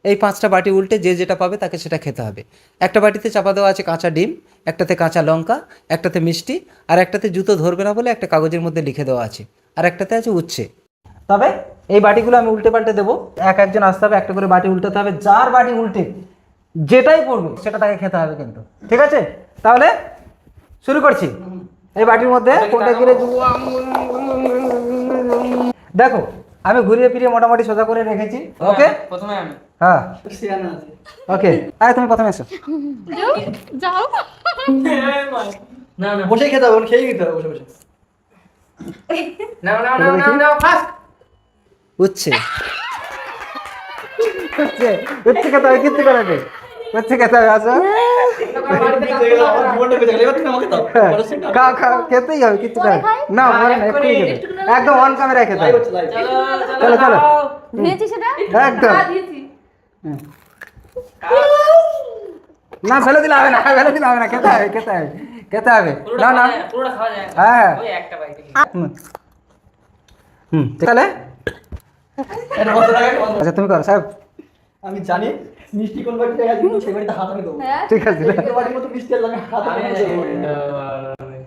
এই 5টা বাটি উল্টে যে যেটা পাবে তাকে সেটা খেতে হবে। একটা বাটিতে চাপা দেওয়া আছে কাঁচা ডিম, একটাতে কাঁচা লঙ্কা, একটাতে মিষ্টি, আর একটাতে জুতো ধরবে না বলে একটা কাগজের মধ্যে লিখে দেওয়া আছে, আর একটাতে আছে উচ্ছে। তবে এই বাটিগুলো আমি উল্টে পাল্টে দেবো, একজন আসতে হবে, একটা করে বাটি উল্টাতে হবে, যার বাটি উল্টে যেটাই পড়বে সেটা তাকে খেতে হবে কিন্তু, ঠিক আছে? তাহলে শুরু করছি। এই বাটির মধ্যে কোনটা গিরে দেখো, আমি ঘুরিয়ে ফিরিয়ে মোটামুটি সোজা করে রেখেছি। ওকে, প্রথমে আমি। হ্যাঁ ওকে, আয় তুমি প্রথমে এসো। যাও না না বসে খেতে হবে, খেয়ে নিতে হবে বসে বসে। নাও নাও নাও নাও নাও ফাস্ট। উচ্ছে উচ্ছে উচ্ছে খেতে হবে, কিচ্ছু করাবে, উচ্ছে খেতে হবে। আসো, জীবনটা বেঁচে গেল, এবার তুমি আমাকে দাও। পরের সিনটা আমি- খা খা, খেতেই হবে, কিচ্ছু করাবে না, মরে না, এক্ষুনি খেতে হবে। একদম অন ক্যামেরায় খেতে লাইভ হবে। হচ্ছে, লাইভ। চলো চলো, ধুয়েছি সেটা একদম। দিয়েছি না ফেলে দিলে হবে না, ফেলে দিলে হবে না, খেতে হবে, খেতে হবে, খেতে হবে। না না, পুরোটা খাওয়া যায় না। হ্যাঁ ওই একটা বাইটে। হুম হুম, তাহলে এটা বন্ধ রাখ, বন্ধ রাখ। আচ্ছা তুমি করো সাহেব। আমি জানি মিষ্টি কোন বাড়িতে আছে, কিন্তু সেই বাড়িতে হাত আমি দেবো। হ্যাঁ ঠিক আছে, এই বাড়ির মতো মিষ্টি আর আমি হাত আমি দেবো। আমি